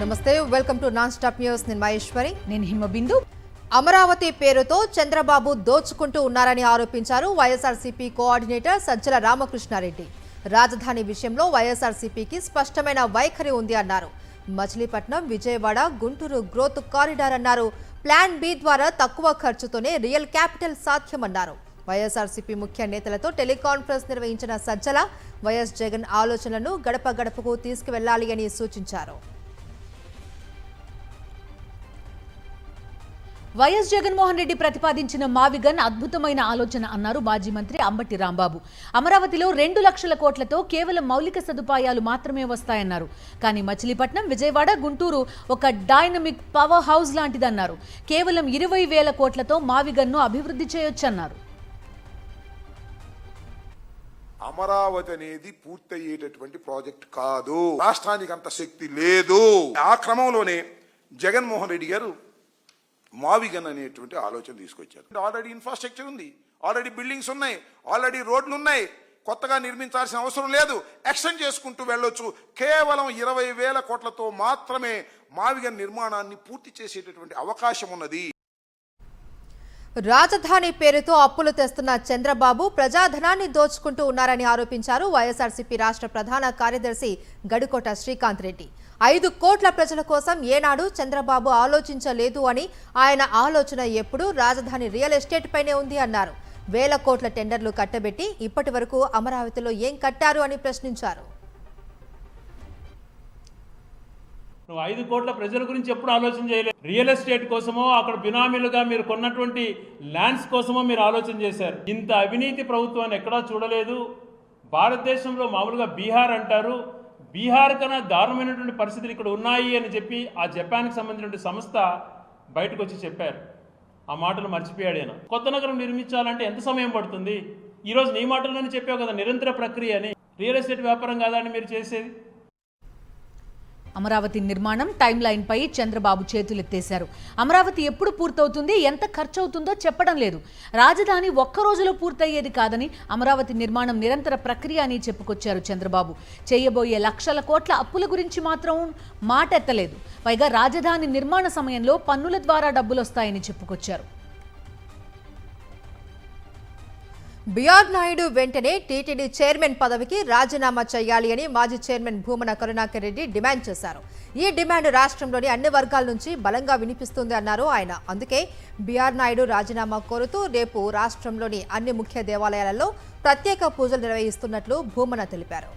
నమస్తే, welcome to non stop news. నేను మహేశ్వరి. నేను హిమబిందు. అమరావతి పేరుతో చంద్రబాబు దోచుకుంటూ ఉన్నారని ఆరోపించారు వైఎస్ఆర్సీపీ కోఆర్డినేటర్ సజ్జల రామకృష్ణారెడ్డి. రాజధాని విషయంలో వైఎస్ఆర్సీపీకి స్పష్టమైన వైఖరి ఉంది అన్నారు. మచిలీపట్నం, విజయవాడ, గుంటూరు గ్రోత్ కారిడార్ అన్నారు. ప్లాన్ బి ద్వారా తక్కువ ఖర్చుతోనే రియల్ క్యాపిటల్ సాధ్యమన్నారు. వైఎస్ఆర్సీపీ ముఖ్య నేతలతో టెలికాన్ఫరెన్స్ నిర్వహించిన సజ్జల వైఎస్ జగన్ ఆలోచనలను గడప గడపకు తీసుకువెళ్లాలి అని సూచించారు. వైఎస్ జగన్మోహన్ రెడ్డి ప్రతిపాదించిన మావిగన్ అద్భుతమైన ఆలోచన అన్నారు మాజీ మంత్రి అంబటి రాంబాబు. అమరావతిలో 2 లక్షల కోట్లతో కేవలం మౌలిక సదుపాయాలు మాత్రమే వస్తాయన్నారు. కానీ మచిలీపట్నం, విజయవాడ, గుంటూరు ఒక డైనమిక్ పవర్ హౌస్ లాంటిదన్నారు. కేవలం 20,000 కోట్లతో మావిగన్ను అభివృద్ధి చేయొచ్చన్నారు. అమరావతి అనేది పూర్తయ్యేటటువంటి ప్రాజెక్ట్ కాదు. రాష్ట్రానికి అంత శక్తి లేదు. ఆ క్రమంలోనే జగన్మోహన్ రెడ్డి గారు మావిగన్ అనేటువంటి ఆలోచన తీసుకొచ్చారు. ఆల్రెడీ ఇన్ఫ్రాస్ట్రక్చర్ ఉంది, ఆల్రెడీ బిల్డింగ్స్ ఉన్నాయి, ఆల్రెడీ రోడ్లు ఉన్నాయి. కొత్తగా నిర్మించాల్సిన అవసరం లేదు. ఎక్స్టెండ్ చేసుకుంటూ వెళ్ళొచ్చు. కేవలం 20,000 కోట్లతో మాత్రమే మావిగన్ నిర్మాణాన్ని పూర్తి చేసేటటువంటి అవకాశం ఉన్నది. రాజధాని పేరుతో అప్పులు తెస్తున్న చంద్రబాబు ప్రజాధనాన్ని దోచుకుంటూ ఉన్నారని ఆరోపించారు వైఎస్ఆర్సీపీ రాష్ట్ర ప్రధాన కార్యదర్శి గడికోట శ్రీకాంత్ రెడ్డి. 5 కోట్ల ప్రజల కోసం ఏనాడు చంద్రబాబు ఆలోచించలేదు అని, ఆయన ఆలోచన ఎప్పుడు రాజధాని రియల్ ఎస్టేట్ పైనే ఉంది అన్నారు. 1,000 కోట్ల టెండర్లు కట్టబెట్టి ఇప్పటి వరకు అమరావతిలో ఏం కట్టారు అని ప్రశ్నించారు. 5 కోట్ల ప్రజల గురించి ఎప్పుడు ఆలోచన చేయలేదు. రియల్ ఎస్టేట్ కోసమో, అక్కడ బినామీలుగా మీరు కొన్నటువంటి ల్యాండ్స్ కోసమో మీరు ఆలోచన చేశారు. ఇంత అవినీతి ప్రభుత్వాన్ని ఎక్కడా చూడలేదు. భారతదేశంలో మామూలుగా బీహార్ అంటారు. బీహార్ కన్నా దారుణమైనటువంటి పరిస్థితులు ఇక్కడ ఉన్నాయి అని చెప్పి ఆ జపాన్కి సంబంధించిన సంస్థ బయటకు వచ్చి చెప్పారు. ఆ మాటలు మర్చిపోయాడు ఆయన. కొత్త నగరం నిర్మించాలంటే ఎంత సమయం పడుతుంది? ఈరోజు నీ మాటల్లోనే చెప్పావు కదా, నిరంతర ప్రక్రియ అని. రియల్ ఎస్టేట్ వ్యాపారం కాదని మీరు చేసేది? అమరావతి నిర్మాణం టైం లైన్ పై చంద్రబాబు చేతులెత్తేశారు. అమరావతి ఎప్పుడు పూర్తవుతుంది, ఎంత ఖర్చు అవుతుందో చెప్పడం లేదు. రాజధాని ఒక్క రోజులో పూర్తయ్యేది కాదని, అమరావతి నిర్మాణం నిరంతర ప్రక్రియ అని చెప్పుకొచ్చారు చంద్రబాబు. చేయబోయే లక్షల కోట్ల అప్పుల గురించి మాత్రం మాట ఎత్తలేదు. పైగా రాజధాని నిర్మాణ సమయంలో పన్నుల ద్వారా డబ్బులు వస్తాయని చెప్పుకొచ్చారు. బిఆర్ నాయుడు వెంటనే టీటీడీ చైర్మన్ పదవికి రాజీనామా చేయాలి అని మాజీ చైర్మన్ భూమన కరుణాకర్ రెడ్డి డిమాండ్ చేశారు. ఈ డిమాండ్ రాష్ట్రంలోని అన్ని వర్గాల నుంచి బలంగా వినిపిస్తుంది అన్నారు ఆయన. అందుకే బిఆర్ నాయుడు రాజీనామా కోరుతూ రేపు రాష్ట్రంలోని అన్ని ముఖ్య దేవాలయాలలో ప్రత్యేక పూజలు నిర్వహిస్తున్నట్లు భూమన తెలిపారు.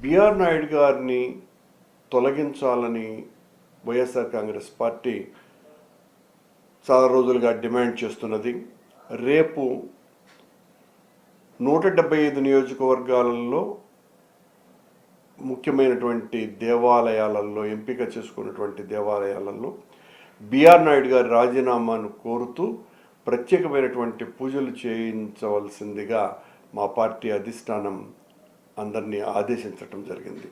బిఆర్ నాయుడు గారిని తొలగించాలని వైఎస్ఆర్ కాంగ్రెస్ పార్టీ చాలా రోజులుగా డిమాండ్ చేస్తున్నది. రేపు 175 నియోజకవర్గాలలో ముఖ్యమైనటువంటి దేవాలయాలలో, ఎంపిక చేసుకున్నటువంటి దేవాలయాలలో బిఆర్ నాయుడు గారి రాజీనామాను కోరుతూ ప్రత్యేకమైనటువంటి పూజలు చేయించవలసిందిగా మా పార్టీ అధిష్టానం అందరినీ ఆదేశించడం జరిగింది.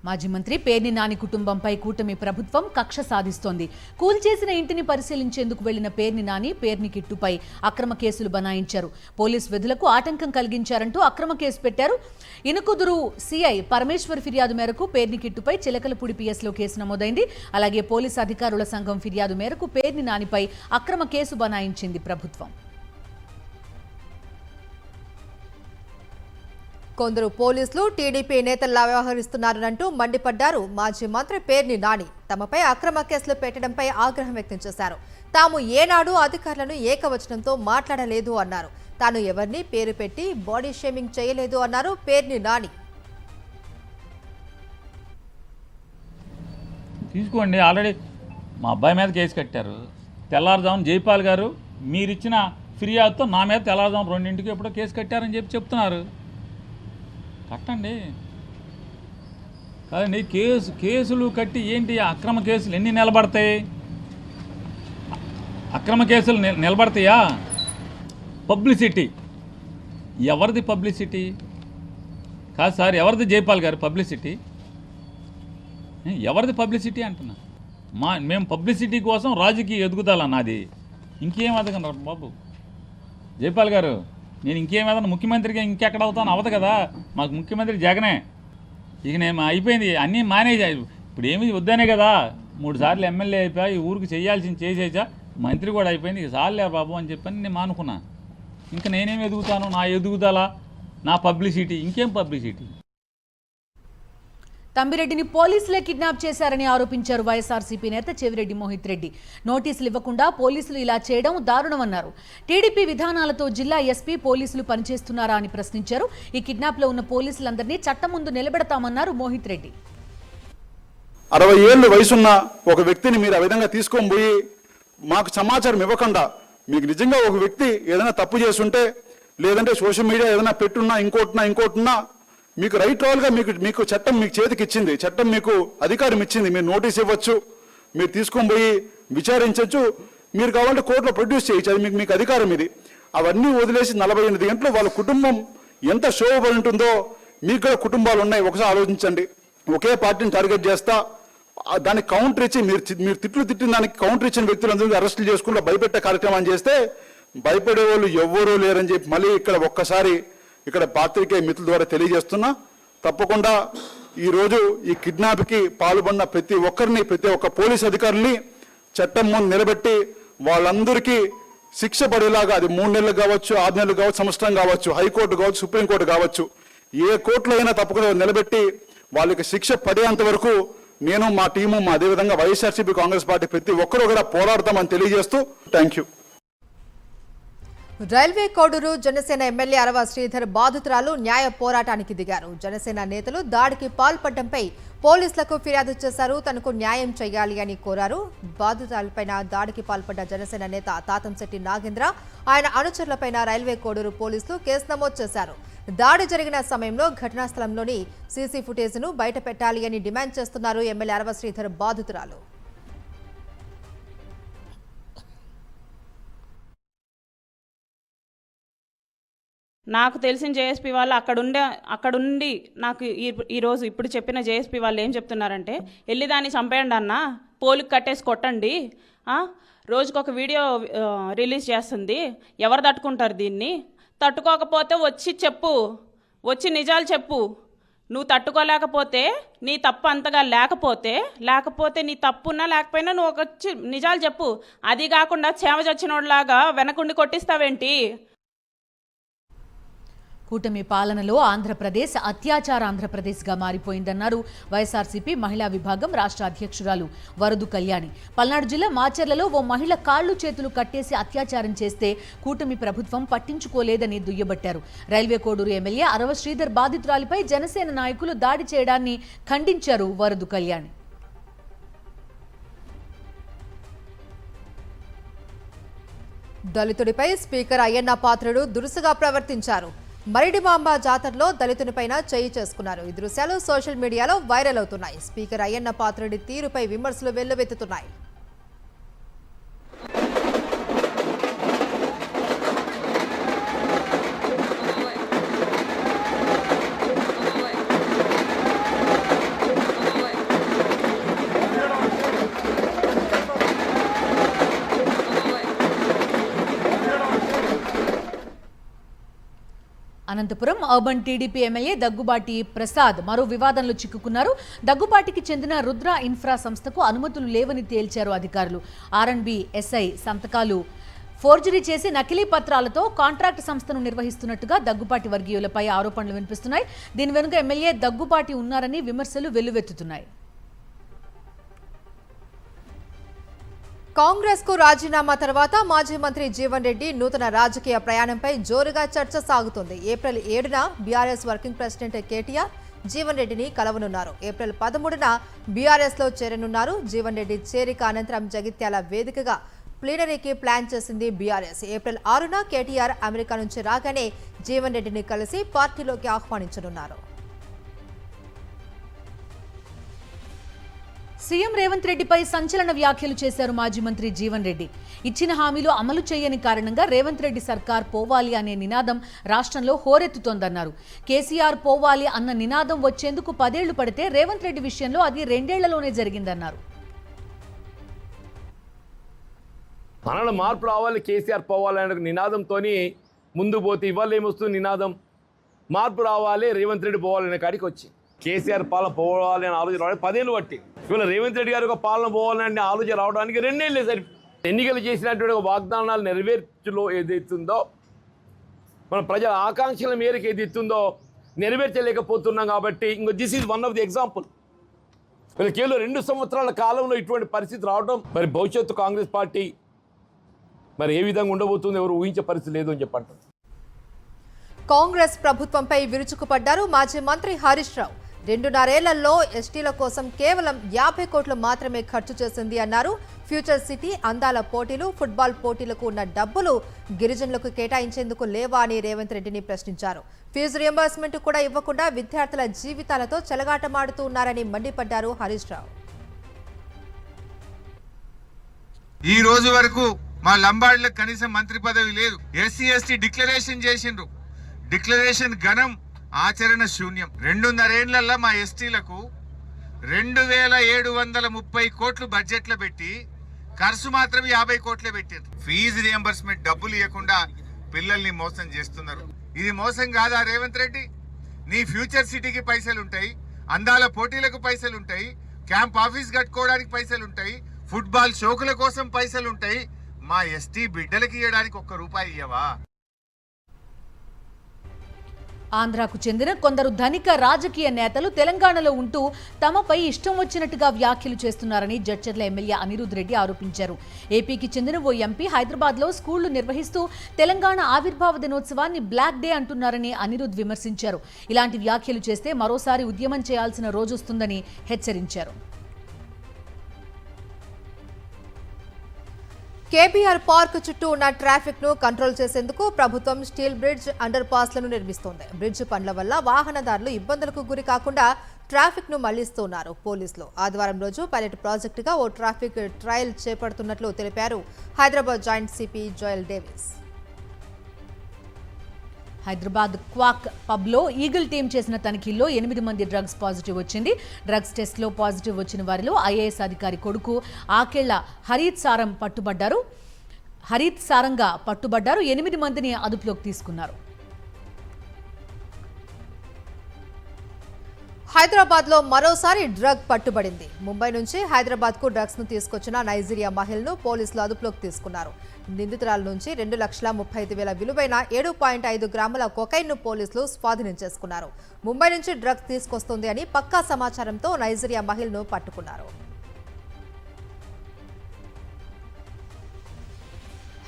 మాజీ మంత్రి పేర్ని నాని కుటుంబంపై కూటమి ప్రభుత్వం కక్ష సాధిస్తోంది. కూల్చేసిన ఇంటిని పరిశీలించేందుకు వెళ్లిన పేర్ని నాని, పేర్ని కిట్టుపై అక్రమ కేసులు బనాయించారు. పోలీసు విధులకు ఆటంకం కలిగించారంటూ అక్రమ కేసు పెట్టారు. ఇనుకుదురు సిఐ పరమేశ్వర్ ఫిర్యాదు మేరకు పేర్ని కిట్టుపై చిలకలపూడి పిఎస్లో కేసు నమోదైంది. అలాగే పోలీసు అధికారుల సంఘం ఫిర్యాదు మేరకు పేర్ని నానిపై అక్రమ కేసు బనాయించింది ప్రభుత్వం. కొందరు పోలీసులు టీడీపీ నేతల్లా వ్యవహరిస్తున్నారంటూ మండిపడ్డారు మాజీ మంత్రి పేర్ని నాని. తమపై అక్రమ కేసులు పెట్టడంపై ఆగ్రహం వ్యక్తం చేశారు. తాము ఏనాడు అధికారులను ఏకవచనంతో మాట్లాడలేదు అన్నారు. తాను ఎవరిని పేరు పెట్టి బాడీ షేమింగ్ చేయలేదు అన్నారు పేర్ని నాని. తీసుకోండి, ఆల్రెడీ మా అబ్బాయి మీద కేసు కట్టారు. తెల్లారుజామున జైపాల్ గారు మీరిచ్చిన ఫిర్యాదుతో నా మీద తెల్లారుజామున 2ంటికి ఎప్పుడో కేసు కట్టారని చెప్తున్నారు. కట్టండి కాదండి. కేసులు కట్టి ఏంటి అక్రమ కేసులు ఎన్ని నిలబడతాయి? అక్రమ కేసులు నిలబడతాయా? పబ్లిసిటీ ఎవరిది? పబ్లిసిటీ కాదు సార్, ఎవరిది? జైపాల్ గారు పబ్లిసిటీ ఎవరిది? పబ్లిసిటీ అంటున్నా. మేము పబ్లిసిటీ కోసం రాజకీయ ఎదుగుదల నాది. ఇంకేం ఎదగనరు బాబు జైపాల్ గారు. నేను ఇంకేమేదన్నా ముఖ్యమంత్రిగా ఇంకెక్కడ అవుతాను? అవదు కదా. మాకు ముఖ్యమంత్రి జగనే. ఇక నేను అయిపోయింది, అన్నీ మానేసా. ఇప్పుడు ఏమి వద్దనే కదా, 3 సార్లు ఎమ్మెల్యే అయిపోయా, ఈ ఊరికి చేయాల్సింది చేసేసా, మంత్రి కూడా అయిపోయింది, ఇక చాలులే బాబు అని చెప్పని నేను మానుకున్నా. ఇంకా నేనేం ఎదుగుతాను, నా ఎదుగుదల, నా పబ్లిసిటీ, ఇంకేం పబ్లిసిటీ. తమ్మిరెడ్డిని పోలీసులే కిడ్నాప్ చేశారని ఆరోపించారు వైఎస్ఆర్సీపీ నేత చెవిరెడ్డి మోహిత్ రెడ్డి. నోటీసులు ఇవ్వకుండా పోలీసులు ఇలా చేయడం దారుణమన్నారు. టీడీపీ విధానాలతో జిల్లా ఎస్పీ పోలీసులు పనిచేస్తున్నారా అని ప్రశ్నించారు. ఈ కిడ్నాప్లో ఉన్న పోలీసులందరినీ చట్టం ముందు నిలబెడతామన్నారు మోహిత్ రెడ్డి. 60 ఏళ్ళు వయసున్న ఒక వ్యక్తిని మీరు ఆ విధంగా తీసుకొని పోయి మాకు సమాచారం ఇవ్వకుండా, మీకు నిజంగా ఒక వ్యక్తి ఏదైనా తప్పు చేస్తుంటే, లేదంటే సోషల్ మీడియా ఏదైనా పెట్టున్నా ఇంకోటున్నా మీకు రైట్ రావాలిగా, మీకు చట్టం మీకు చేతికి ఇచ్చింది, చట్టం మీకు అధికారం ఇచ్చింది. మీరు నోటీస్ ఇవ్వచ్చు, మీరు తీసుకొని పోయి విచారించవచ్చు, మీరు కావాలంటే కోర్టులో ప్రొడ్యూస్ చేయొచ్చు, అది మీకు అధికారం ఇది. అవన్నీ వదిలేసి 48 గంటలు వాళ్ళ కుటుంబం ఎంత శోభపడి ఉంటుందో, మీకు కూడా కుటుంబాలు ఉన్నాయి, ఒకసారి ఆలోచించండి. ఒకే పార్టీని టార్గెట్ చేస్తా దానికి కౌంటర్ ఇచ్చి మీరు తిట్లు తిట్టిన దానికి కౌంటర్ ఇచ్చిన వ్యక్తులందరినీ అరెస్టులు చేసుకుంటూ భయపెట్టే కార్యక్రమం చేస్తే భయపడే వాళ్ళు ఎవ్వరూ లేరని చెప్పి మళ్ళీ ఒక్కసారి ఇక్కడ పాత్రికేయ మిత్రుల ద్వారా తెలియజేస్తున్నా. తప్పకుండా ఈరోజు ఈ కిడ్నాప్కి పాల్పడిన ప్రతి ఒక్క పోలీస్ అధికారుల్ని చట్టం ముందు నిలబెట్టి వాళ్ళందరికీ శిక్ష పడేలాగా, అది 3 నెలలు కావచ్చు, 6 నెలలు కావచ్చు, సంవత్సరం కావచ్చు, హైకోర్టు కావచ్చు, సుప్రీంకోర్టు కావచ్చు, ఏ కోర్టులో అయినా తప్పకుండా నిలబెట్టి వాళ్ళకి శిక్ష పడేంత వరకు నేను, మా టీము, అదేవిధంగా వైఎస్ఆర్సీపీ కాంగ్రెస్ పార్టీ ప్రతి ఒక్కరూ కూడా పోరాడతామని తెలియజేస్తూ thank you. Railway Koduru Janasena MLA Arava Sridhar బాధితురాలు న్యాయ పోరాటానికి దిగారు. జనసేన నేతలు దాడికి పాల్పడడంపై పోలీసులకు ఫిర్యాదు చేశారు. తనకు న్యాయం చేయాలి అని కోరారు. బాధితురాలపైన దాడికి పాల్పడ్డ జనసేన నేత తాతంశెట్టి నాగేంద్ర, ఆయన అనుచరులపైన రైల్వే కోడూరు పోలీసులు కేసు నమోదు చేశారు. దాడి జరిగిన సమయంలో ఘటనా స్థలంలోని సీసీ ఫుటేజ్ను బయట పెట్టాలి అని డిమాండ్ చేస్తున్నారు ఎమ్మెల్యే అరవ శ్రీధర్ బాధితురాలు. నాకు తెలిసిన జేఎస్పీ వాళ్ళు అక్కడుండి నాకు ఈరోజు ఇప్పుడు చెప్పిన జేఎస్పీ వాళ్ళు ఏం చెప్తున్నారంటే, వెళ్ళి దాన్ని చంపేయండి అన్న, పోలికి కట్టేసి కొట్టండి, రోజుకొక వీడియో రిలీజ్ చేస్తుంది, ఎవరు తట్టుకుంటారు దీన్ని, తట్టుకోకపోతే వచ్చి నిజాలు చెప్పు, నువ్వు తట్టుకోలేకపోతే, నీ తప్పు అంతగా లేకపోతే నీ తప్పున్నా లేకపోయినా నువ్వు వచ్చి నిజాలు చెప్పు, అది కాకుండా చేమ చచ్చినోడ్లాగా వెనకుండి కొట్టిస్తావేంటి. కూటమి పాలనలో ఆంధ్రప్రదేశ్ అత్యాచార ఆంధ్రప్రదేశ్గా మారిపోయిందన్నారు వైఎస్ఆర్సీపీ మహిళా విభాగం రాష్ట్ర అధ్యక్షురాలు వరదు కళ్యాణి. పల్నాడు జిల్లా మాచర్లలో ఓ మహిళ కాళ్లు చేతులు కట్టేసి అత్యాచారం చేస్తే కూటమి ప్రభుత్వం పట్టించుకోలేదని దుయ్యబట్టారు. రైల్వే కోడూరు ఎమ్మెల్యే అరవ శ్రీధర్ బాధితురాలిపై జనసేన నాయకులు దాడి చేయడాన్ని ఖండించారు వరదు కళ్యాణి. దళితుడిపై స్పీకర్ అయ్యన్న పాత్రుడు దురుసుగా ప్రవర్తించారు. మరిడిమాంబ జాతరలో దళితునిపైన చేయి చేసుకున్నారు. ఈ దృశ్యాలు సోషల్ మీడియాలో వైరల్ అవుతున్నాయి. స్పీకర్ అయ్యన్న పాత్రుడి తీరుపై విమర్శలు వెల్లువెత్తుతున్నాయి. Anantapuram urban TDP MLA Daggubati Prasad మరో వివాదంలో చిక్కుకున్నారు. దగ్గుబాటికి చెందిన రుద్ర ఇన్ఫ్రా సంస్థకు అనుమతులు లేవని తేల్చారు అధికారులు. ఆర్ఎండ్బి ఎస్ఐ సంతకాలు ఫోర్జరీ చేసి నకిలీ పత్రాలతో కాంట్రాక్ట్ సంస్థను నిర్వహిస్తున్నట్టుగా దగ్గుబాటి వర్గీయులపై ఆరోపణలు వినిపిస్తున్నాయి. దీని వెనుక ఎమ్మెల్యే దగ్గుబాటి ఉన్నారని విమర్శలు వెల్లువెత్తుతున్నాయి. కాంగ్రెస్ కు రాజీనామా తర్వాత మాజీ మంత్రి జీవన్ రెడ్డి నూతన రాజకీయ ప్రయాణంపై జోరుగా చర్చ సాగుతోంది. ఏప్రిల్ 7న BRS working president KTR Jeevan రెడ్డిని కలవనున్నారు. ఏప్రిల్ 13న బీఆర్ఎస్ లో చేరనున్నారు. జీవన్ రెడ్డి చేరిక అనంతరం జగిత్యాల వేదికగా ప్లీనరీకి ప్లాన్ చేసింది బీఆర్ఎస్. ఏప్రిల్ 6న కేటీఆర్ అమెరికా నుంచి రాగానే జీవన్ రెడ్డిని కలిసి పార్టీలోకి ఆహ్వానించనున్నారు. సీఎం రేవంత్ రెడ్డిపై సంచలన వ్యాఖ్యలు చేశారు మాజీ మంత్రి జీవన్ రెడ్డి. ఇచ్చిన హామీలు అమలు చేయని కారణంగా రేవంత్ రెడ్డి సర్కార్ పోవాలి అనే నినాదం రాష్ట్రంలో హోరెత్తుతోందన్నారు. కేసీఆర్ పోవాలి అన్న నినాదం వచ్చేందుకు 10 ఏళ్లు పడితే రేవంత్ రెడ్డి విషయంలో అది 2 ఏళ్లలోనే జరిగిందన్నారు. మనలో మార్పు రావాలి, కేసీఆర్ పోవాలి అనే నినాదంతో ముందు పోతే ఇవాళ ఏమొస్తుంది నినాదం, మార్పు రావాలి రేవంత్ రెడ్డి పోవాలనే కాడికి వచ్చి కేసీఆర్ పాలన పోవాలి అని ఆలోచన రావడానికి 10 ఏళ్ళు పట్టి, ఇవాళ రేవంత్ రెడ్డి గారి ఒక పాలన పోవాలని ఆలోచన రావడానికి 2 ఏళ్ళే సరి. ఎన్నికలు చేసినటువంటి ఒక వాగ్దానాలు నెరవేర్చులో ఏదైతుందో, మన ప్రజల ఆకాంక్షల మేరకు ఏదైతుందో నెరవేర్చలేకపోతున్నాం. కాబట్టి ఇంకో this is one of the example. వీళ్ళ కేవలం 2 సంవత్సరాల కాలంలో ఇటువంటి పరిస్థితి రావడం, మరి భవిష్యత్తు కాంగ్రెస్ పార్టీ మరి ఏ విధంగా ఉండబోతుందో ఎవరు ఊహించే పరిస్థితి లేదు అని చెప్పంటారు. కాంగ్రెస్ ప్రభుత్వంపై విరుచుకుపడ్డారు మాజీ మంత్రి హరీష్ రావు. 2.5 ఏళ్లలో ఎస్టీల కోసం కేవలం 50 కోట్లు మాత్రమే ఖర్చు చేసింది అన్నారు. ఫ్యూచర్ సిటీ, అందాల పోటీలు, ఫుట్బాల్ పోటీలకు ఉన్న డబ్బులు గిరిజనులకు కేటాయించేందుకు లేవా అని రేవంత్ రెడ్డిని ప్రశ్నించారు. ఫీజు రియంబర్స్మెంట్ కూడా ఇవ్వకుండా విద్యార్థుల జీవితాలతో చెలగాటమాడుతూ ఉన్నారని మండిపడ్డారు హరీష్ రావు. ఈ రోజు వరకు మా లంబాడీలకు కనీసం మంత్రి పదవి లేదు. ఎస్సీ ఎస్టీ డిక్లరేషన్ చేసిండ్రు. డిక్లరేషన్ ఘనం, ఆచరణ శూన్యం. 2.5 ఏళ్లలో మా ఎస్టీలకు 2730 కోట్లు బడ్జెట్లో పెట్టి ఖర్చు మాత్రం 50 కోట్లే పెట్టారు. ఫీజు రియంబర్స్మెంట్ డబ్బులు ఇవ్వకుండా పిల్లల్ని మోసం చేస్తున్నారు. ఇది మోసం కాదా రేవంత్ రెడ్డి? నీ ఫ్యూచర్ సిటీకి పైసలు ఉంటాయి, అందాల పోటీలకు పైసలు ఉంటాయి, క్యాంప్ ఆఫీస్ కట్టుకోవడానికి పైసలు ఉంటాయి, ఫుట్బాల్ షోకుల కోసం పైసలు ఉంటాయి. మా ఎస్టీ బిడ్డలకి ఇవ్వడానికి 1 రూపాయి ఇవ్వవా? ఆంధ్రాకు చెందిన కొందరు ధనిక రాజకీయ నేతలు తెలంగాణలో ఉంటూ తమపై ఇష్టం వచ్చినట్టుగా వ్యాఖ్యలు చేస్తున్నారని జడ్చర్ల ఎమ్మెల్యే అనిరుద్ రెడ్డి ఆరోపించారు. ఏపీకి చెందిన ఓ ఎంపీ హైదరాబాద్లో స్కూళ్లు నిర్వహిస్తూ తెలంగాణ ఆవిర్భావ దినోత్సవాన్ని బ్లాక్ డే అంటున్నారని అనిరుద్ విమర్శించారు. ఇలాంటి వ్యాఖ్యలు చేస్తే మరోసారి ఉద్యమం చేయాల్సిన రోజొస్తుందని హెచ్చరించారు. కేబీఆర్ పార్క్ చుట్టూ ఉన్న ట్రాఫిక్ ను కంట్రోల్ చేసేందుకు ప్రభుత్వం స్టీల్ బ్రిడ్జ్, అండర్ పాస్లను నిర్మిస్తోంది. బ్రిడ్జ్ పనుల వల్ల వాహనదారులు ఇబ్బందులకు గురి కాకుండా ట్రాఫిక్ ను మళ్లిస్తున్నారు పోలీసులు. ఆదివారం రోజు పైలట్ ప్రాజెక్టుగా ఓ ట్రాఫిక్ ట్రయల్ చేపడుతున్నట్లు తెలిపారు Hyderabad joint CP Joel Davis. Hyderabad క్వాక్ పబ్లో ఈగిల్ టీం చేసిన తనిఖీల్లో 8 మంది డ్రగ్స్ పాజిటివ్ వచ్చింది. డ్రగ్స్ టెస్ట్లో పాజిటివ్ వచ్చిన వారిలో ఐఏఎస్ అధికారి కొడుకు ఆకేళ్ల హరీత్ సారంగా పట్టుబడ్డారు. 8 మందిని అదుపులోకి తీసుకున్నారు. హైదరాబాద్ లో మరోసారి డ్రగ్ పట్టుబడింది. ముంబై నుంచి హైదరాబాద్ కు డ్రగ్స్ ను తీసుకొచ్చిన నైజీరియా మహిళను పోలీసులు అదుపులోకి తీసుకున్నారు. నిందితురాల నుంచి 2,35,000 విలువైన 7.5 గ్రాముల కొకైన్ ను పోలీసులు స్వాధీనం చేసుకున్నారు. ముంబై నుంచి డ్రగ్స్ తీసుకొస్తుంది అని పక్కా సమాచారంతో నైజీరియా మహిళను పట్టుకున్నారు.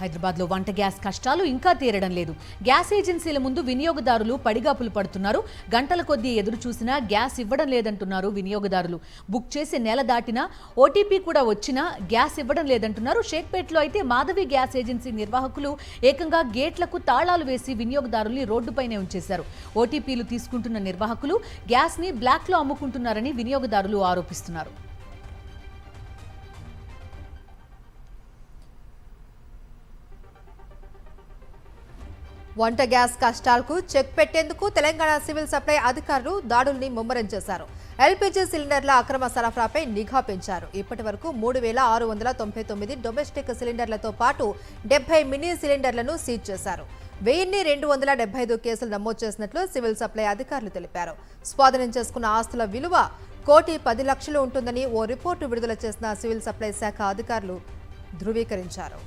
హైదరాబాద్లో వంట గ్యాస్ కష్టాలు ఇంకా తీరడం లేదు. గ్యాస్ ఏజెన్సీల ముందు వినియోగదారులు పడిగాపులు పడుతున్నారు. గంటల కొద్దీ ఎదురు చూసినా గ్యాస్ ఇవ్వడం లేదంటున్నారు వినియోగదారులు. బుక్ చేసి నెల దాటినా ఓటీపీ కూడా వచ్చినా గ్యాస్ ఇవ్వడం లేదంటున్నారు. షేక్పేట్లో అయితే మాధవి గ్యాస్ ఏజెన్సీ నిర్వాహకులు ఏకంగా గేట్లకు తాళాలు వేసి వినియోగదారుల్ని రోడ్డుపైనే ఉంచేశారు. ఓటీపీలు తీసుకుంటున్న నిర్వాహకులు గ్యాస్ని బ్లాక్లో అమ్ముకుంటున్నారని వినియోగదారులు ఆరోపిస్తున్నారు. వంట గ్యాస్ కష్టాలకు చెక్ పెట్టేందుకు తెలంగాణ సివిల్ సప్లై అధికారులు దాడుల్ని ముమ్మరం చేశారు. ఎల్పీజీ సిలిండర్ల అక్రమ సరఫరాపై నిఘా పెంచారు. ఇప్పటి వరకు 3,699 డొమెస్టిక్ సిలిండర్లతో పాటు 70 మినీ సిలిండర్లను సీజ్ చేశారు. 1,275 కేసులు నమోదు చేసినట్లు సివిల్ సప్లై అధికారులు తెలిపారు. స్వాధీనం చేసుకున్న ఆస్తుల విలువ 1,10,00,000 ఉంటుందని ఓ రిపోర్టు విడుదల చేసిన సివిల్ సప్లై శాఖ అధికారులు ధృవీకరించారు.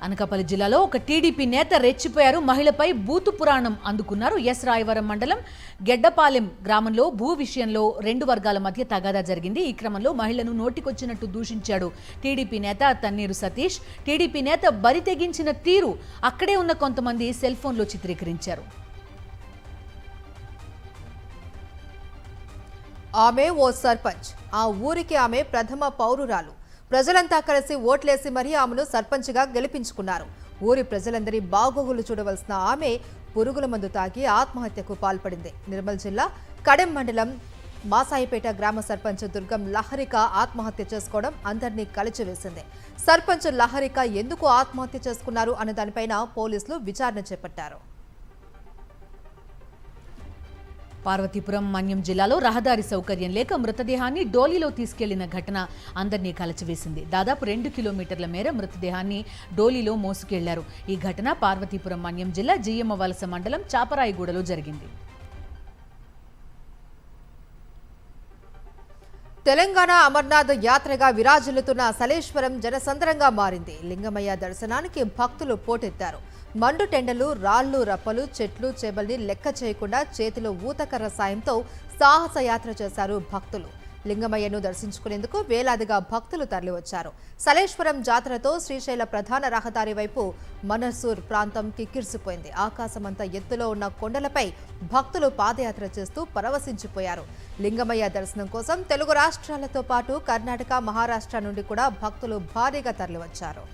అనకాపల్లి జిల్లాలో ఒక టీడీపీ నేత రెచ్చిపోయారు. మహిళపై బూతు పురాణం అందుకున్నారు. ఎస్ రాయవరం మండలం గెడ్డపాలెం గ్రామంలో భూ విషయంలో 2 వర్గాల మధ్య తగాదా జరిగింది. ఈ క్రమంలో మహిళను నోటికొచ్చినట్టు దూషించాడు టీడీపీ నేత తన్నీరు సతీష్. టీడీపీ నేత బరి తెగించిన తీరు అక్కడే ఉన్న కొంతమంది సెల్ ఫోన్లో చిత్రీకరించారు. ఆమె ఓ సర్పంచ్. ఆ ఊరికి ఆమె ప్రథమ పౌరురాలు. ప్రజలంతా కలిసి ఓట్లేసి మరీ ఆమెను సర్పంచ్గా గెలిపించుకున్నారు. ఊరి ప్రజలందరి బాగోగులు చూడవలసిన ఆమె పురుగుల మందు తాగి ఆత్మహత్యకు పాల్పడింది. నిర్మల్ జిల్లా కడెం మండలం మాసాయిపేట గ్రామ సర్పంచ్ దుర్గం లహరిక ఆత్మహత్య చేసుకోవడం అందరినీ కలిచివేసింది. సర్పంచ్ లహరిక ఎందుకు ఆత్మహత్య చేసుకున్నారు అన్న దానిపైన పోలీసులు విచారణ చేపట్టారు. పార్వతీపురం మన్యం జిల్లాలో రహదారి సౌకర్యం లేక మృతదేహాన్ని డోలీలో తీసుకెళ్లిన ఘటన అందరినీ కలిచివేసింది. దాదాపు 2 కిలోమీటర్ల మేర మృతదేహాన్ని డోలీలో మోసుకెళ్లారు. ఈ ఘటన పార్వతీపురం మన్యం జిల్లా జియ్యమ్మ వలస మండలం చాపరాయిగూడలో జరిగింది. తెలంగాణ అమర్నాథ్ యాత్రగా విరాజిల్లుతున్న సలేశ్వరం జనసంద్రంగా మారింది. లింగమయ్య దర్శనానికి భక్తులు పోటెత్తారు. మండు టెండలు, రాళ్లు, రప్పలు, చెట్లు, చేబల్ని లెక్క చేయకుండా చేతిలో ఊతకర్ర సాయంతో సాహస యాత్ర చేశారు భక్తులు. లింగమయ్యను దర్శించుకునేందుకు వేలాదిగా భక్తులు తరలివచ్చారు. సలేశ్వరం జాతరతో శ్రీశైల ప్రధాన రహదారి వైపు మనసూర్ ప్రాంతం కిక్కిరిసిపోయింది. ఆకాశమంత ఎత్తులో ఉన్న కొండలపై భక్తులు పాదయాత్ర చేస్తూ పరవశించిపోయారు. లింగమయ్య దర్శనం కోసం తెలుగు రాష్ట్రాలతో పాటు కర్ణాటక, మహారాష్ట్ర నుండి కూడా భక్తులు భారీగా తరలివచ్చారు.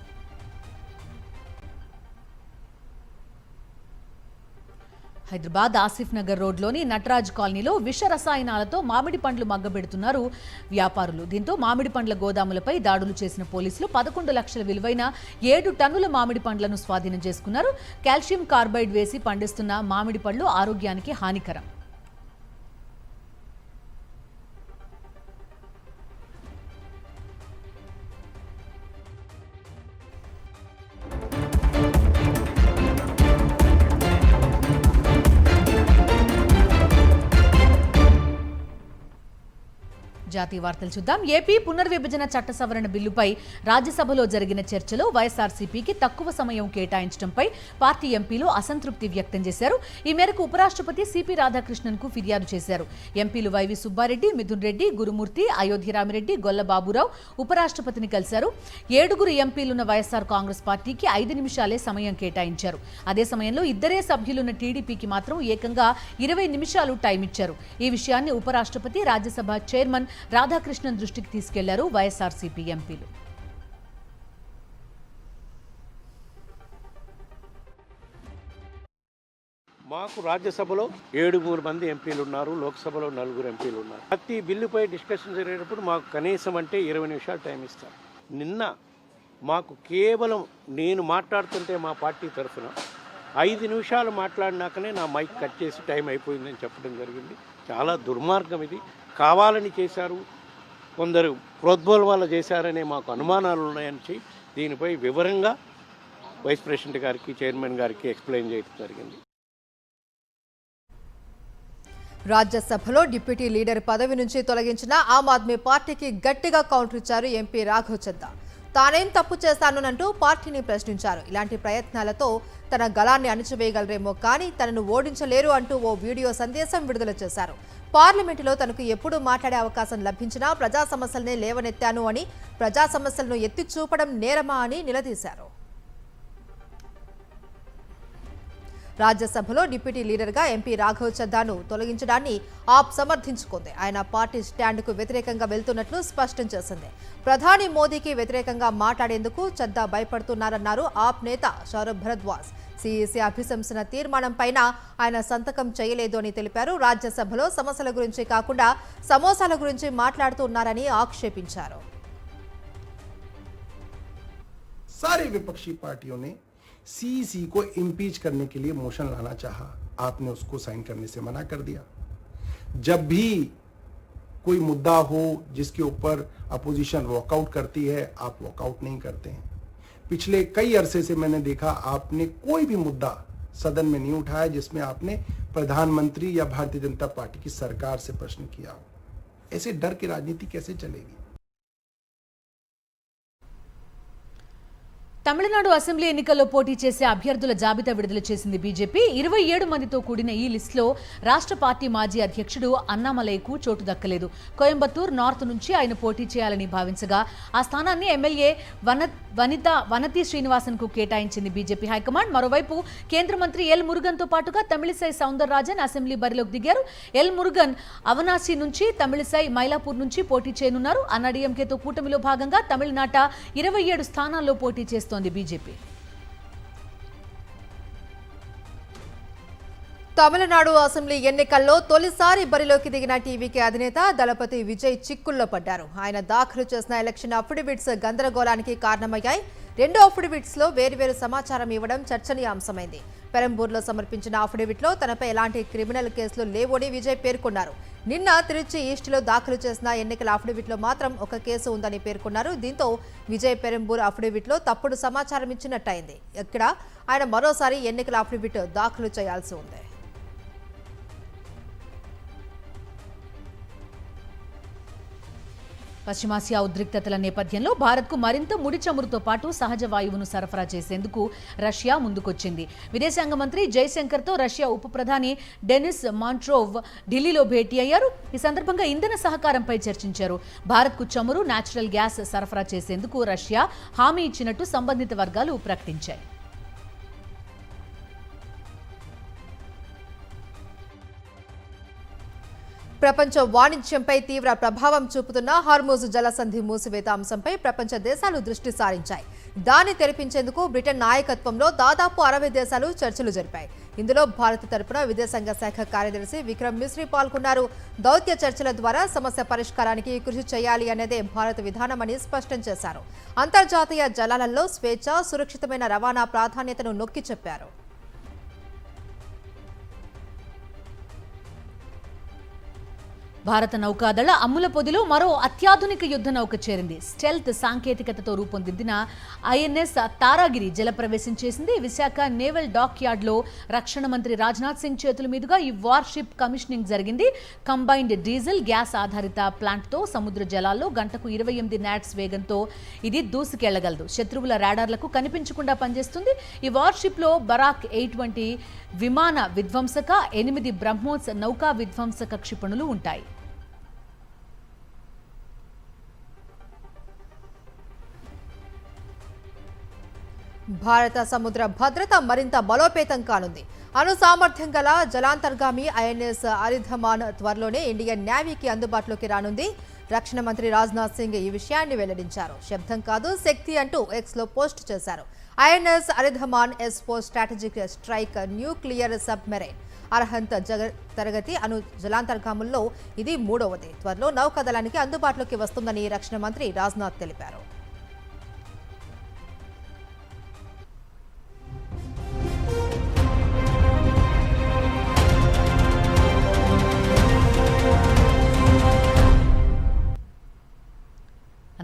హైదరాబాద్ ఆసిఫ్ నగర్ రోడ్లోని నటరాజ్ కాలనీలో విష రసాయనాలతో మామిడి పండ్లు మగ్గబెడుతున్నారు వ్యాపారులు. దీంతో మామిడి పండ్ల గోదాములపై దాడులు చేసిన పోలీసులు 11 లక్షల విలువైన 7 టన్నుల మామిడి పండ్లను స్వాధీనం చేసుకున్నారు. కాల్షియం కార్బైడ్ వేసి పండిస్తున్న మామిడి పళ్ళు ఆరోగ్యానికి హానికరం. జాతీయ వార్తలు చూద్దాం. ఏపీ పునర్విభజన చట్ట సవరణ బిల్లుపై రాజ్యసభలో జరిగిన చర్చలో వైఎస్ఆర్సీపీకి తక్కువ సమయం కేటాయించడంపై పార్టీ ఎంపీలు అసంతృప్తి వ్యక్తం చేశారు. ఈ మేరకు ఉపరాష్ట్రపతి సిపి రాధాకృష్ణన్కు ఫిర్యాదు చేశారు. ఎంపీలు వైవి సుబ్బారెడ్డి, మిథున్ రెడ్డి, గురుమూర్తి, అయోధ్యరామిరెడ్డి, గొల్ల బాబురావు ఉపరాష్ట్రపతిని కలిశారు. 7 ఎంపీలున్న వైఎస్ఆర్ కాంగ్రెస్ పార్టీకి 5 నిమిషాలే సమయం కేటాయించారు. అదే సమయంలో 2 సభ్యులున్న టీడీపీకి మాత్రం ఏకంగా 20 నిమిషాలు టైం ఇచ్చారు. ఈ విషయాన్ని ఉపరాష్ట్రపతి, రాజ్యసభ చైర్మన్ రాధాకృష్ణన్ దృష్టికి తీసుకెళ్లారు వైఎస్ఆర్సీపీ ఎంపీలు. మాకు రాజ్యసభలో 7 మంది ఎంపీలు ఉన్నారు, లోక్సభలో 4 ఎంపీలు ఉన్నారు. ప్రతి బిల్లుపై డిస్కషన్ జరిగేటప్పుడు మాకు కనీసం అంటే 20 నిమిషాలు టైం ఇస్తారు. నిన్న మాకు కేవలం నేను మాట్లాడుతుంటే మా పార్టీ తరఫున 5 నిమిషాలు మాట్లాడినాకనే నా మైక్ కట్ చేసి టైం అయిపోయిందని చెప్పడం జరిగింది. చాలా దుర్మార్గం ఇది. కావాలని చేశారు, కొందరు ప్రోద్బలం చేశారనే మాకు అనుమానాలు ఉన్నాయని దీనిపై వివరంగా వైస్ ప్రెసిడెంట్ గారికి, చైర్మన్ గారికి ఎక్స్ప్లెయిన్ చేయడం జరిగింది. రాజ్యసభలో డిప్యూటీ లీడర్ పదవి నుంచి తొలగించిన ఆమ్ ఆద్మీ పార్టీకి గట్టిగా కౌంటర్ ఇచ్చారు ఎంపీ రాఘవ్ చద్దా. తానేం తప్పు చేశానంటూ పార్టీని ప్రశ్నించారు. ఇలాంటి ప్రయత్నాలతో తన గళాన్ని అణచివేయగలరేమో కానీ తనను ఓడించలేరు అంటూ ఓ వీడియో సందేశం విడుదల చేశారు. పార్లమెంటులో తనకు ఎప్పుడు మాట్లాడే అవకాశం లభించినా ప్రజా సమస్యలనే లేవనెత్తాను అని, ప్రజా సమస్యలను ఎత్తి చూపడం నేరమా అని నిలదీశారు. రాజ్యసభలో డిప్యూటీ లీడర్గా ఎంపీ రాఘవ్ చద్దాను తొలగించడాన్ని ఆప్ సమర్థించుకుంది. ఆయన పార్టీ స్టాండ్కు వ్యతిరేకంగా వెళ్తున్నట్లు స్పష్టం చేసింది. ప్రధాని మోదీకి వ్యతిరేకంగా మాట్లాడేందుకు చద్దా భయపడుతున్నారన్నారు ఆప్ నేత సౌరభ్ భరద్వాజ్. సిఈసి అభిశంసన తీర్మానంపైన ఆయన సంతకం చేయలేదు అని తెలిపారు. రాజ్యసభలో సమస్యల గురించి కాకుండా సమోసాల గురించి మాట్లాడుతున్నారని ఆక్షేపించారు. सारी विपक्षी पार्टियों ने सीईसी को इम्पीच करने के लिए मोशन लाना चाहा, आपने उसको साइन करने से मना कर दिया. जब भी कोई मुद्दा हो जिसके ऊपर अपोजिशन वॉकआउट करती है, आप वॉकआउट नहीं करते हैं. पिछले कई अरसे से मैंने देखा आपने कोई भी मुद्दा सदन में नहीं उठाया जिसमें आपने प्रधानमंत्री या भारतीय जनता पार्टी की सरकार से प्रश्न किया हो. ऐसे डर की राजनीति कैसे चलेगी? తమిళనాడు అసెంబ్లీ ఎన్నికల్లో పోటీ చేసే అభ్యర్థుల జాబితా విడుదల చేసింది బీజేపీ. 27 మందితో కూడిన ఈ లిస్టులో రాష్ట్ర పార్టీ మాజీ అధ్యక్షుడు అన్నామలైకు చోటు దక్కలేదు. కోయంబత్తూర్ నార్త్ నుంచి ఆయన పోటీ చేయాలని భావించగా ఆ స్థానాన్ని ఎమ్మెల్యే వనతి శ్రీనివాసన్కు కేటాయించింది బీజేపీ హైకమాండ్. మరోవైపు కేంద్ర మంత్రి ఎల్ మురుగన్తో పాటుగా తమిళిసై సౌందరరాజన్ అసెంబ్లీ బరిలోకి దిగారు. ఎల్ మురుగన్ అవనాసి నుంచి, తమిళిసై మైలాపూర్ నుంచి పోటీ చేయనున్నారు. అన్నాడీఎంకేతో కూటమిలో భాగంగా తమిళనాట 27 స్థానాల్లో పోటీ చేస్తోంది బీజేపీ. తమిళనాడు అసెంబ్లీ ఎన్నికల్లో తొలిసారి బరిలోకి దిగిన టీవీకే అధినేత దళపతి విజయ్ చిక్కుల్లో పడ్డారు. ఆయన దాఖలు చేసిన ఎలక్షన్ అఫిడవిట్స్ గందరగోళానికి కారణమయ్యాయి. 2 అఫిడవిట్స్లో వేర్వేరు సమాచారం ఇవ్వడం చర్చనీయాంశమైంది. పెరంబూర్లో సమర్పించిన అఫిడవిట్లో తనపై ఎలాంటి క్రిమినల్ కేసులు లేవని విజయ్ పేర్కొన్నారు. నిన్న తిరుచి ఈస్ట్లో దాఖలు చేసిన ఎన్నికల అఫిడవిట్లో మాత్రం ఒక కేసు ఉందని పేర్కొన్నారు. దీంతో విజయ్ పెరంబూర్ అఫిడవిట్లో తప్పుడు సమాచారం ఇచ్చినట్టయింది. ఇక్కడ ఆయన మరోసారి ఎన్నికల అఫిడవిట్ దాఖలు చేయాల్సి ఉంది. పశ్చిమాసియా ఉద్రిక్తతల నేపథ్యంలో భారత్కు మరింత ముడి చమురుతో పాటు సహజ వాయువును సరఫరా చేసేందుకు రష్యా ముందుకొచ్చింది. విదేశాంగ మంత్రి జైశంకర్తో రష్యా ఉప ప్రధాని డెనిస్ మాంట్రోవ్ ఢిల్లీలో భేటీ అయ్యారు. ఈ సందర్భంగా ఇంధన సహకారంపై చర్చించారు. భారత్కు చమురు, నేచురల్ గ్యాస్ సరఫరా చేసేందుకు రష్యా హామీ ఇచ్చినట్టు సంబంధిత వర్గాలు ప్రకటించాయి. ప్రపంచ వాణిజ్యంపై తీవ్ర ప్రభావం చూపుతున్న హార్మోజ్ జలసంధి మూసివేత అంశంపై ప్రపంచ దేశాలు దృష్టి సారించాయి. దాన్ని తెరిపించేందుకు బ్రిటన్ నాయకత్వంలో దాదాపు 60 దేశాలు చర్చలు జరిపాయి. ఇందులో భారత్ తరపున విదేశాంగ శాఖ కార్యదర్శి విక్రమ్ మిశ్రీ పాల్గొన్నారు. దౌత్య చర్చల ద్వారా సమస్య పరిష్కారానికి కృషి చేయాలి అనేదే భారత విధానమని స్పష్టం చేశారు. అంతర్జాతీయ జలాలలో స్వేచ్ఛ, సురక్షితమైన రవాణా ప్రాధాన్యతను నొక్కి చెప్పారు. భారత నౌకాదళ అమ్ముల పొదిలో మరో అత్యాధునిక యుద్ధ నౌక చేరింది. స్టెల్త్ సాంకేతికతతో రూపొందించిన ఐఎన్ఎస్ తారాగిరి జలప్రవేశం చేసింది. విశాఖ నేవల్ డాక్ యార్డ్లో రక్షణ మంత్రి రాజ్నాథ్ సింగ్ చేతుల మీదుగా ఈ వార్షిప్ కమిషనింగ్ జరిగింది. కంబైన్డ్ డీజిల్, గ్యాస్ ఆధారిత ప్లాంట్తో సముద్ర జలాల్లో గంటకు 28 నాట్స్ వేగంతో ఇది దూసుకెళ్లగలదు. శత్రువుల రాడార్లకు కనిపించకుండా పనిచేస్తుంది. ఈ వార్షిప్లో బరాక్ 820 విమాన విధ్వంసక, 8 బ్రహ్మోస్ నౌకా విధ్వంసక క్షిపణులు ఉంటాయి. భారత సముద్ర భద్రత మరింత బలోపేతం కానుంది. అణు సామర్థ్యం గల జలాంతర్గామి ఐఎన్ఎస్ అరిధమాన్ త్వరలోనే ఇండియన్ నేవీకి అందుబాటులోకి రానుంది. రక్షణ మంత్రి రాజ్నాథ్ సింగ్ ఈ విషయాన్ని వెల్లడించారు. శబ్దం కాదు, శక్తి అంటూ ఎక్స్లో పోస్ట్ చేశారు. INS Aridhaman S4 strategic strike nuclear submarine Arihant తరగతి అణు జలాంతర్గాముల్లో ఇది 3వది. త్వరలో నౌకాదళానికి అందుబాటులోకి వస్తుందని రక్షణ మంత్రి రాజ్నాథ్ తెలిపారు.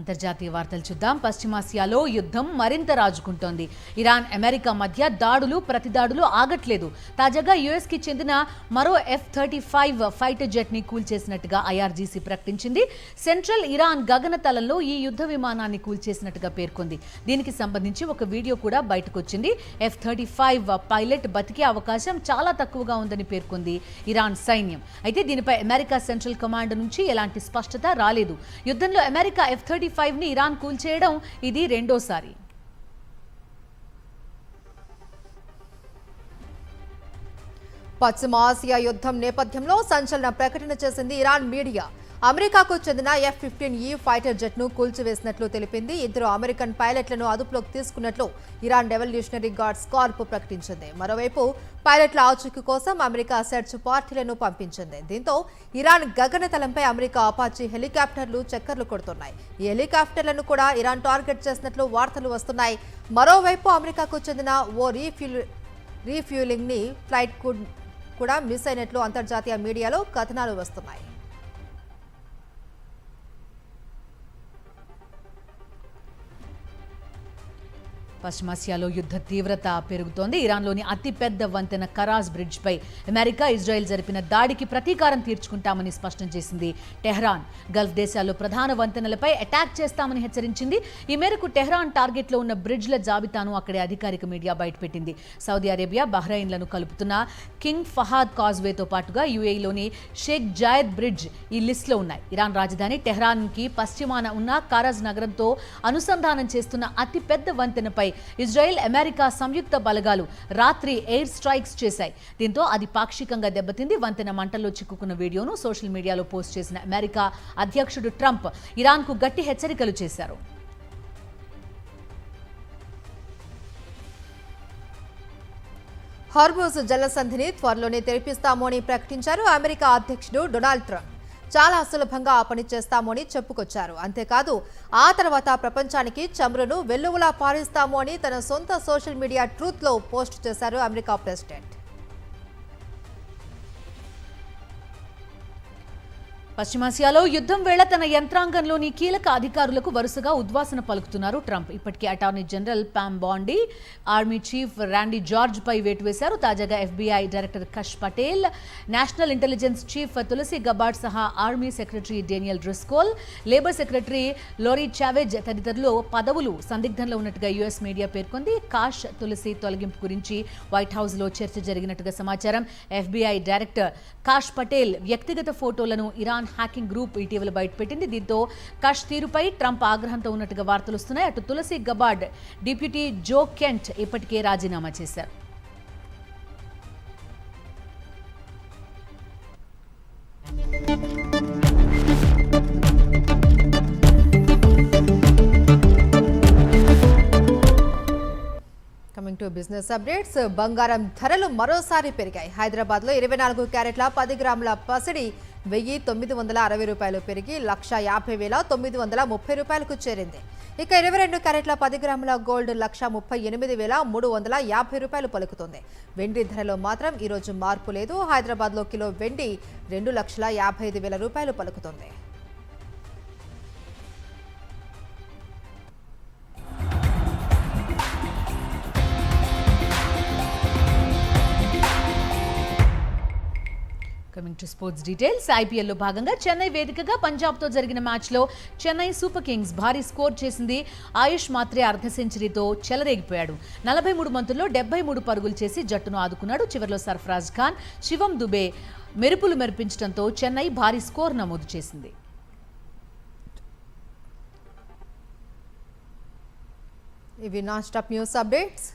అంతర్జాతీయ వార్తలు చూద్దాం. పశ్చిమాసియాలో యుద్ధం మరింత రాజుకుంటోంది. ఇరాన్, అమెరికా మధ్య దాడులు, ప్రతిదాడులు ఆగట్లేదు. తాజాగా యుఎస్కి చెందిన మరో F-35 ఫైటర్ జెట్ని కూల్చేసినట్టుగా IRGC ప్రకటించింది. సెంట్రల్ ఇరాన్ గగనతలంలో ఈ యుద్ధ విమానాన్ని కూల్చేసినట్టుగా పేర్కొంది. దీనికి సంబంధించి ఒక వీడియో కూడా బయటకొచ్చింది. F-35 పైలట్ బతికే అవకాశం చాలా తక్కువగా ఉందని పేర్కొంది ఇరాన్ సైన్యం. అయితే దీనిపై అమెరికా సెంట్రల్ కమాండ్ నుంచి ఎలాంటి స్పష్టత రాలేదు. యుద్ధంలో అమెరికా F-35ని ఇరాన్ కూల్చేయడం ఇది రెండోసారి. పశ్చిమ ఆసియా యుద్ధం నేపథ్యంలో సంచలన ప్రకటన చేసింది ఇరాన్ మీడియా. అమెరికాకు చెందిన F-15E ఫైటర్ జెట్ను కూల్చివేసినట్లు తెలిపింది. 2 అమెరికన్ పైలట్లను అదుపులోకి తీసుకున్నట్లు ఇరాన్ రెవల్యూషనరీ గార్డ్స్ కార్ప్ ప్రకటించింది. మరోవైపు పైలట్ల ఆచూకీ కోసం అమెరికా సెర్చ్ పార్టీలను పంపించింది. దీంతో ఇరాన్ గగనతలంపై అమెరికా అపాచీ హెలికాప్టర్లు చక్కర్లు కొడుతున్నాయి. ఈ హెలికాప్టర్లను కూడా ఇరాన్ టార్గెట్ చేసినట్లు వార్తలు వస్తున్నాయి. మరోవైపు అమెరికాకు చెందిన ఓ రీఫ్యూలింగ్ ఫ్లైట్ కూడా మిస్ అయినట్లు అంతర్జాతీయ మీడియాలో కథనాలు వస్తున్నాయి. పశ్చిమాసియాలో యుద్ధ తీవ్రత పెరుగుతోంది. ఇరాన్లోని అతిపెద్ద వంతెన కరాజ్ బ్రిడ్జ్పై అమెరికా, ఇజ్రాయెల్ జరిపిన దాడికి ప్రతీకారం తీర్చుకుంటామని స్పష్టం చేసింది టెహ్రాన్. గల్ఫ్ దేశాల్లో ప్రధాన వంతెనలపై అటాక్ చేస్తామని హెచ్చరించింది. ఈ మేరకు టెహ్రాన్ టార్గెట్లో ఉన్న బ్రిడ్జ్ల జాబితాను అక్కడి అధికారిక మీడియా బయటపెట్టింది. సౌదీ అరేబియా, బహ్రెయిన్లను కలుపుతున్న కింగ్ ఫహాద్ కాజ్వేతో పాటుగా UAEలోని షేక్ జాయద్ బ్రిడ్జ్ ఈ లిస్టులో ఉన్నాయి. ఇరాన్ రాజధాని టెహ్రాన్కి పశ్చిమాన ఉన్న కరాజ్ నగరంతో అనుసంధానం చేస్తున్న అతిపెద్ద వంతెనపై ఇజ్రాయెల్, అమెరికా సంయుక్త బలగాలు రాత్రి ఎయిర్ స్ట్రైక్స్ చేశాయి. దీంతో అది పాక్షికంగా దెబ్బతింది. వంతెన మంటల్లో చిక్కుకున్న వీడియోను సోషల్ మీడియాలో పోస్ట్ చేసిన అమెరికా అధ్యక్షుడు ట్రంప్ ఇరాన్కు గట్టి హెచ్చరికలు చేశారు. హార్మోజ్ జలసంధిని త్వరలోనే తెరిపిస్తాము అని ప్రకటించారు అమెరికా అధ్యక్షుడు డొనాల్డ్ ట్రంప్. చాలా సులభంగా ఆ పని చేస్తామని చెప్పుకొచ్చారు. అంతేకాదు ఆ తర్వాత ప్రపంచానికి చమురును వెల్లువలా పారిస్తాము అని తన సొంత సోషల్ మీడియా ట్రూత్లో పోస్ట్ చేశారు అమెరికా ప్రెసిడెంట్. పశ్చిమాసియాలో యుద్ధం వేళ తన యంత్రాంగంలోని కీలక అధికారులకు వరుసగా ఉద్వాసన పలుకుతున్నారు ట్రంప్. ఇప్పటికే attorney general Pam Bondi, army chief Randy George పై వేటు వేశారు. తాజాగా FBI director Kash Patel, national intelligence chief Tulsi Gabbard సహా army secretary Daniel Driscoll, labour secretary Lori Chavez తదితరులు పదవులు సందిగ్ధంలో ఉన్నట్టుగా యుఎస్ మీడియా పేర్కొంది. కాష్, తులసి తొలగింపు గురించి వైట్ హౌస్ లో చర్చ జరిగినట్టుగా సమాచారం. FBI డైరెక్టర్ కాష్ పటేల్ వ్యక్తిగత ఫోటోలను ఇరాన్ హ్యాకింగ్ గ్రూప్ ఇటీవల బయటపెట్టింది. దీంతో కష్ తీరుపై ట్రంప్ ఆగ్రహంతో ఉన్నట్టుగా వార్తలు వస్తున్నాయి. అటు తులసి గబార్డ్, డిప్యూటీ జో కెంట్ ఇప్పటికే రాజీనామా చేశారు. Coming to business updates. బంగారం ధరలు మరోసారి పెరిగాయి. హైదరాబాద్లో 24 క్యారెట్ల 10 గ్రాముల పసిడి 1960 రూపాయలు పెరిగి 1,50,930 రూపాయలకు చేరింది. ఇక 22 క్యారెట్ల 10 గ్రాముల గోల్డ్ 1,38,350 రూపాయలు పలుకుతుంది. వెండి ధరలో మాత్రం ఈరోజు మార్పు లేదు. హైదరాబాద్లో కిలో వెండి 2,55,000 రూపాయలు పలుకుతుంది. Coming to sports details. ఐపీఎల్లో భాగంగా చెన్నై వేదికగా పంజాబ్తో జరిగిన మ్యాచ్లో చెన్నై సూపర్ కింగ్స్ భారీ స్కోర్ చేసింది. ఆయుష్ మాత్రే అర్ధ సెంచరీతో చెలరేగిపోయాడు. 43 బంతుల్లో 73 పరుగులు చేసి జట్టును ఆదుకున్నాడు. చివరిలో సర్ఫరాజ్ ఖాన్, శివం దుబే మెరుపులు మెరిపించడంతో చెన్నై భారీ స్కోర్ నమోదు చేసింది. ఇవి నాన్ స్టాప్ న్యూస్ అప్డేట్స్.